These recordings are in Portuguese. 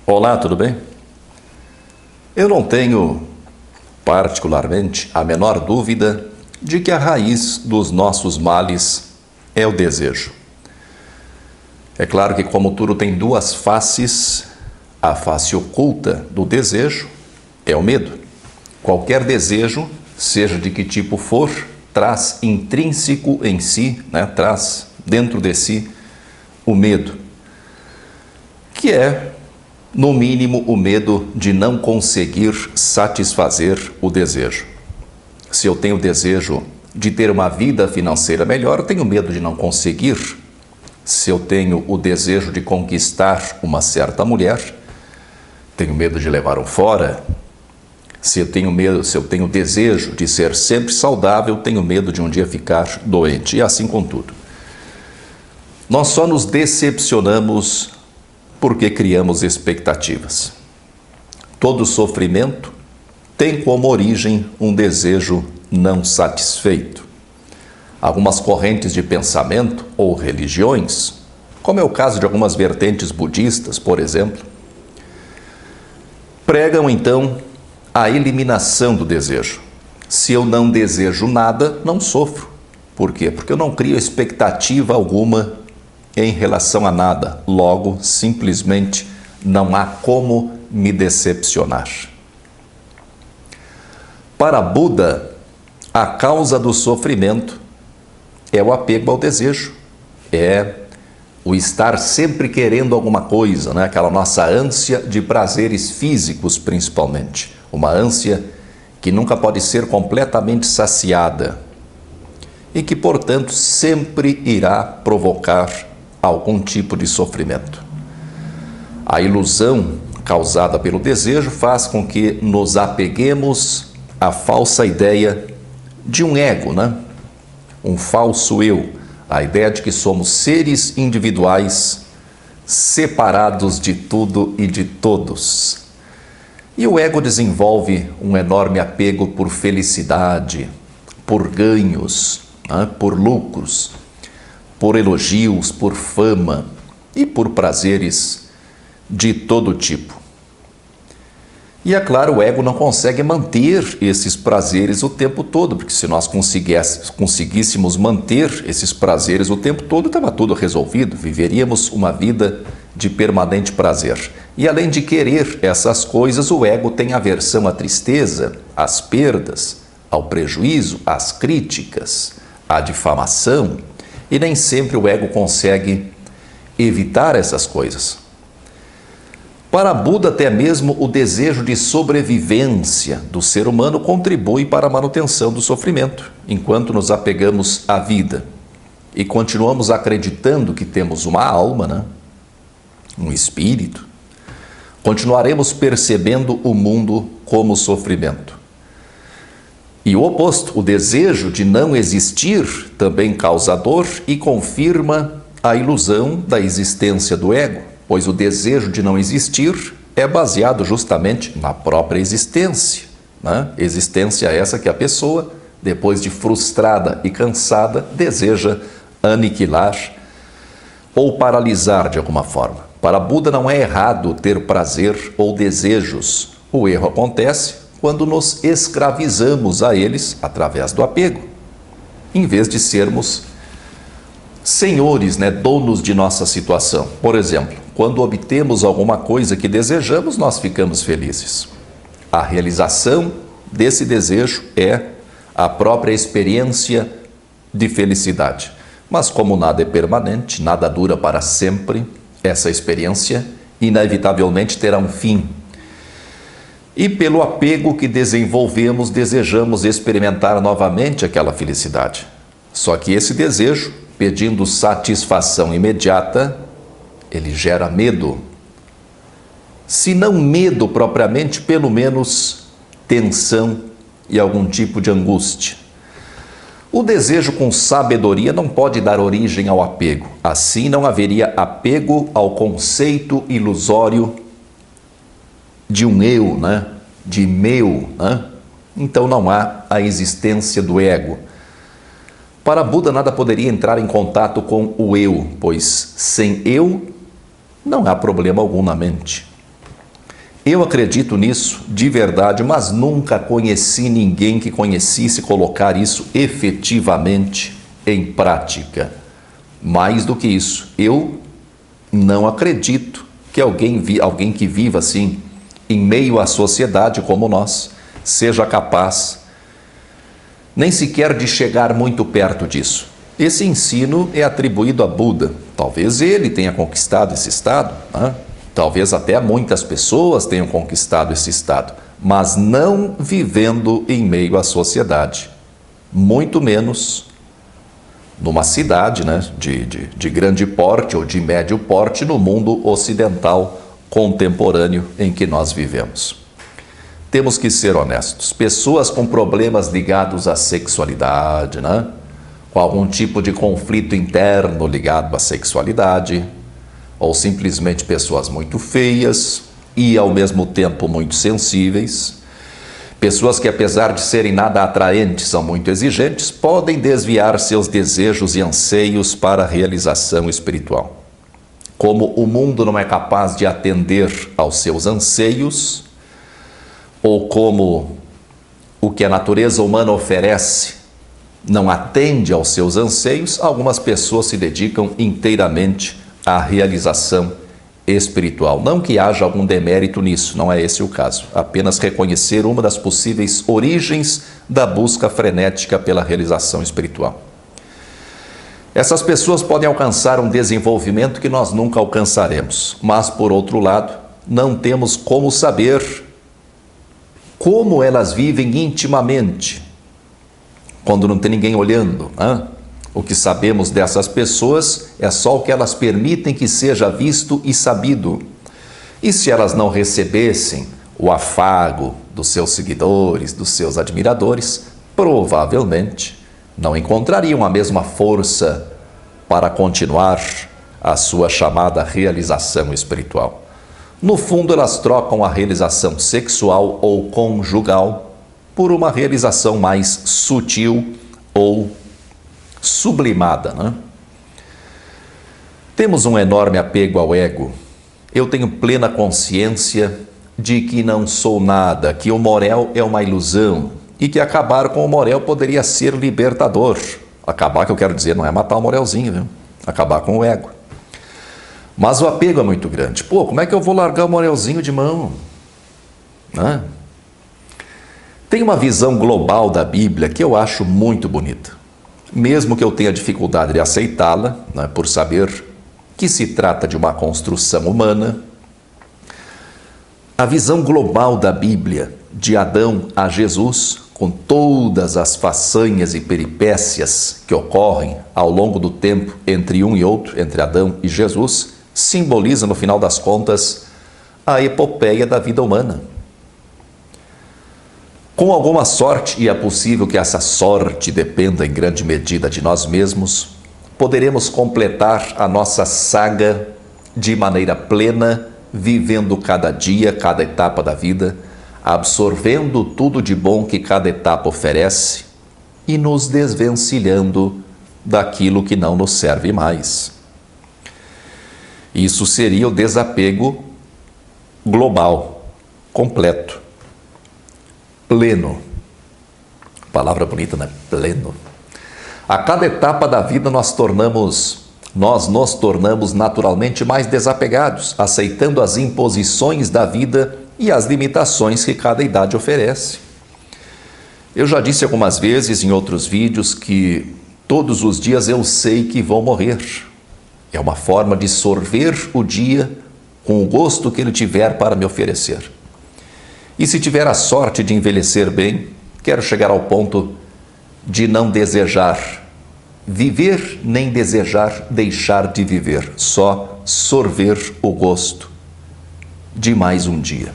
Olá, tudo bem? Eu não tenho, particularmente, a menor dúvida de que a raiz dos nossos males é o desejo. É claro que, como tudo tem duas faces, a face oculta do desejo é o medo. Qualquer desejo, seja de que tipo for, traz intrínseco em si, traz dentro de si o medo, que é, no mínimo, o medo de não conseguir satisfazer o desejo. Se eu tenho desejo de ter uma vida financeira melhor, eu tenho medo de não conseguir. Se eu tenho o desejo de conquistar uma certa mulher, tenho medo de levar um fora. Se eu tenho desejo de ser sempre saudável, tenho medo de um dia ficar doente. E assim com tudo. Nós só nos decepcionamos porque criamos expectativas. Todo sofrimento tem como origem um desejo não satisfeito. Algumas correntes de pensamento ou religiões, como é o caso de algumas vertentes budistas, por exemplo, pregam então a eliminação do desejo. Se eu não desejo nada, não sofro. Por quê? Porque eu não crio expectativa alguma em relação a nada. Logo, simplesmente, não há como me decepcionar. Para Buda, a causa do sofrimento é o apego ao desejo, é o estar sempre querendo alguma coisa, aquela nossa ânsia de prazeres físicos, principalmente. Uma ânsia que nunca pode ser completamente saciada e que, portanto, sempre irá provocar algum tipo de sofrimento. A ilusão causada pelo desejo faz com que nos apeguemos à falsa ideia de um ego, um falso eu, a ideia de que somos seres individuais separados de tudo e de todos. E o ego desenvolve um enorme apego por felicidade, por ganhos, por lucros, por elogios, por fama e por prazeres de todo tipo. E é claro, o ego não consegue manter esses prazeres o tempo todo, porque se nós conseguíssemos manter esses prazeres o tempo todo, estava tudo resolvido, viveríamos uma vida de permanente prazer. E além de querer essas coisas, o ego tem aversão à tristeza, às perdas, ao prejuízo, às críticas, à difamação, e nem sempre o ego consegue evitar essas coisas. Para Buda, até mesmo o desejo de sobrevivência do ser humano contribui para a manutenção do sofrimento, enquanto nos apegamos à vida e continuamos acreditando que temos uma alma, um espírito, continuaremos percebendo o mundo como sofrimento. E o oposto, o desejo de não existir, também causa dor e confirma a ilusão da existência do ego, pois o desejo de não existir é baseado justamente na própria existência. Existência essa que a pessoa, depois de frustrada e cansada, deseja aniquilar ou paralisar de alguma forma. Para Buda não é errado ter prazer ou desejos. O erro acontece quando nos escravizamos a eles através do apego, em vez de sermos senhores, donos de nossa situação. Por exemplo, quando obtemos alguma coisa que desejamos, nós ficamos felizes. A realização desse desejo é a própria experiência de felicidade. Mas como nada é permanente, nada dura para sempre, essa experiência inevitavelmente terá um fim. E pelo apego que desenvolvemos, desejamos experimentar novamente aquela felicidade. Só que esse desejo, pedindo satisfação imediata, ele gera medo. Se não medo propriamente, pelo menos tensão e algum tipo de angústia. O desejo com sabedoria não pode dar origem ao apego. Assim não haveria apego ao conceito ilusório de um eu, de meu. Então não há a existência do ego. Para Buda, nada poderia entrar em contato com o eu, pois sem eu não há problema algum na mente. Eu acredito nisso de verdade, mas nunca conheci ninguém que conhecesse colocar isso efetivamente em prática. Mais do que isso, eu não acredito que alguém que viva assim, em meio à sociedade como nós, seja capaz nem sequer de chegar muito perto disso. Esse ensino é atribuído a Buda. Talvez ele tenha conquistado esse estado, né? Talvez até muitas pessoas tenham conquistado esse estado, mas não vivendo em meio à sociedade. Muito menos numa cidade, né, de grande porte ou de médio porte no mundo ocidental contemporâneo em que nós vivemos. Temos que ser honestos. Pessoas com problemas ligados à sexualidade, né? Com algum tipo de conflito interno ligado à sexualidade, ou simplesmente pessoas muito feias e ao mesmo tempo muito sensíveis, pessoas que apesar de serem nada atraentes, são muito exigentes, podem desviar seus desejos e anseios para a realização espiritual. Como o mundo não é capaz de atender aos seus anseios, ou como o que a natureza humana oferece não atende aos seus anseios, algumas pessoas se dedicam inteiramente à realização espiritual. Não que haja algum demérito nisso, não é esse o caso. Apenas reconhecer uma das possíveis origens da busca frenética pela realização espiritual. Essas pessoas podem alcançar um desenvolvimento que nós nunca alcançaremos, mas, por outro lado, não temos como saber como elas vivem intimamente, quando não tem ninguém olhando, né? O que sabemos dessas pessoas é só o que elas permitem que seja visto e sabido. E se elas não recebessem o afago dos seus seguidores, dos seus admiradores, provavelmente não encontrariam a mesma força para continuar a sua chamada realização espiritual. No fundo, elas trocam a realização sexual ou conjugal por uma realização mais sutil ou sublimada, né? Temos um enorme apego ao ego. Eu tenho plena consciência de que não sou nada, que o Morel é uma ilusão e que acabar com o Morel poderia ser libertador. Acabar, que eu quero dizer, não é matar o Morelzinho, viu? Acabar com o ego. Mas o apego é muito grande. Pô, como é que eu vou largar o Morelzinho de mão? Né? Tem uma visão global da Bíblia que eu acho muito bonita. Mesmo que eu tenha dificuldade de aceitá-la, né, por saber que se trata de uma construção humana, a visão global da Bíblia, de Adão a Jesus, com todas as façanhas e peripécias que ocorrem ao longo do tempo entre um e outro, entre Adão e Jesus, simboliza, no final das contas, a epopeia da vida humana. Com alguma sorte, e é possível que essa sorte dependa em grande medida de nós mesmos, poderemos completar a nossa saga de maneira plena, vivendo cada dia, cada etapa da vida, absorvendo tudo de bom que cada etapa oferece e nos desvencilhando daquilo que não nos serve mais. Isso seria o desapego global, completo, pleno. Palavra bonita, né? Pleno. A cada etapa da vida nós nos tornamos naturalmente mais desapegados, aceitando as imposições da vida e as limitações que cada idade oferece. Eu já disse algumas vezes em outros vídeos que todos os dias eu sei que vou morrer. É uma forma de sorver o dia com o gosto que ele tiver para me oferecer. E se tiver a sorte de envelhecer bem, quero chegar ao ponto de não desejar viver, nem desejar deixar de viver, só sorver o gosto de mais um dia.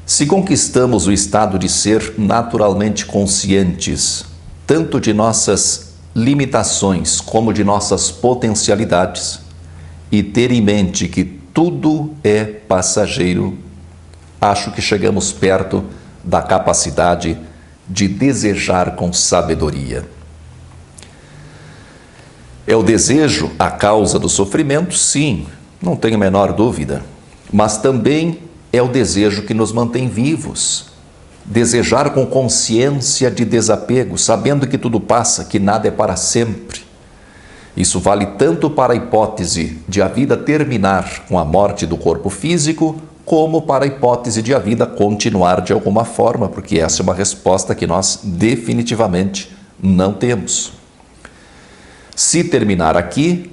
Se conquistamos o estado de ser naturalmente conscientes, tanto de nossas limitações como de nossas potencialidades, e ter em mente que tudo é passageiro, acho que chegamos perto da capacidade de desejar com sabedoria. É o desejo a causa do sofrimento? Sim, não tenho a menor dúvida. Mas também é o desejo que nos mantém vivos. Desejar com consciência de desapego, sabendo que tudo passa, que nada é para sempre. Isso vale tanto para a hipótese de a vida terminar com a morte do corpo físico, como para a hipótese de a vida continuar de alguma forma, porque essa é uma resposta que nós definitivamente não temos. Se terminar aqui,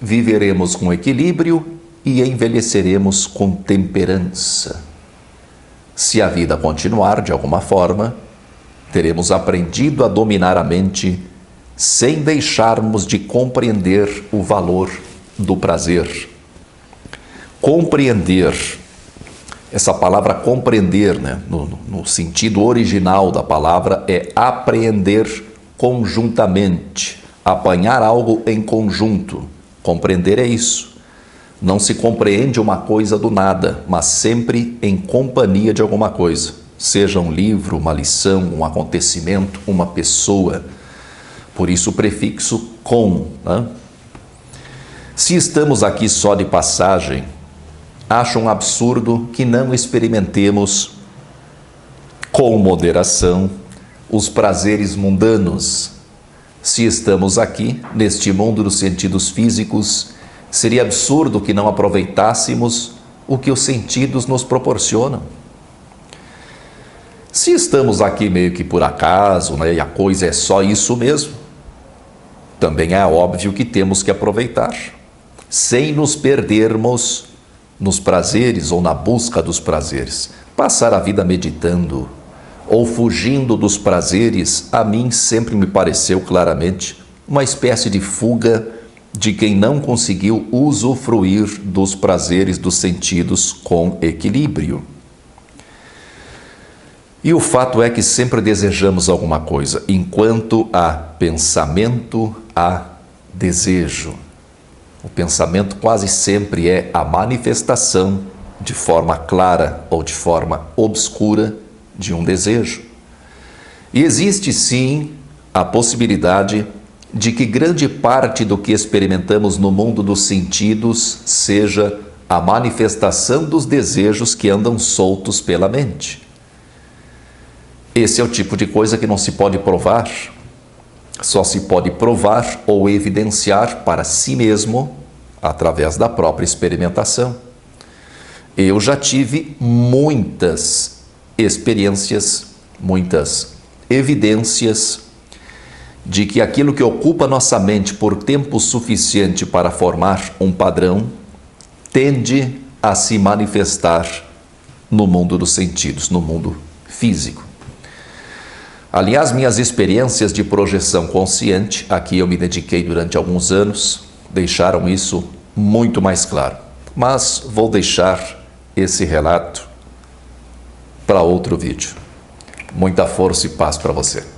viveremos com equilíbrio e envelheceremos com temperança. Se a vida continuar de alguma forma, teremos aprendido a dominar a mente sem deixarmos de compreender o valor do prazer. Compreender, essa palavra compreender, né, no sentido original da palavra, é apreender conjuntamente, apanhar algo em conjunto. Compreender é isso. Não se compreende uma coisa do nada, mas sempre em companhia de alguma coisa. Seja um livro, uma lição, um acontecimento, uma pessoa. Por isso o prefixo com, né? Se estamos aqui só de passagem, acho um absurdo que não experimentemos com moderação os prazeres mundanos. Se estamos aqui, neste mundo dos sentidos físicos, seria absurdo que não aproveitássemos o que os sentidos nos proporcionam. Se estamos aqui meio que por acaso, né, e a coisa é só isso mesmo, também é óbvio que temos que aproveitar, sem nos perdermos nos prazeres ou na busca dos prazeres. Passar a vida meditando ou fugindo dos prazeres, a mim sempre me pareceu claramente uma espécie de fuga de quem não conseguiu usufruir dos prazeres dos sentidos com equilíbrio. E o fato é que sempre desejamos alguma coisa. Enquanto há pensamento, há desejo. O pensamento quase sempre é a manifestação, de forma clara ou de forma obscura, de um desejo. E existe sim a possibilidade de que grande parte do que experimentamos no mundo dos sentidos seja a manifestação dos desejos que andam soltos pela mente. Esse é o tipo de coisa que não se pode provar, só se pode provar ou evidenciar para si mesmo através da própria experimentação. Eu já tive muitas experiências, muitas evidências de que aquilo que ocupa nossa mente por tempo suficiente para formar um padrão tende a se manifestar no mundo dos sentidos, no mundo físico. Aliás, minhas experiências de projeção consciente, a que eu me dediquei durante alguns anos, deixaram isso muito mais claro. Mas vou deixar esse relato para outro vídeo. Muita força e paz para você.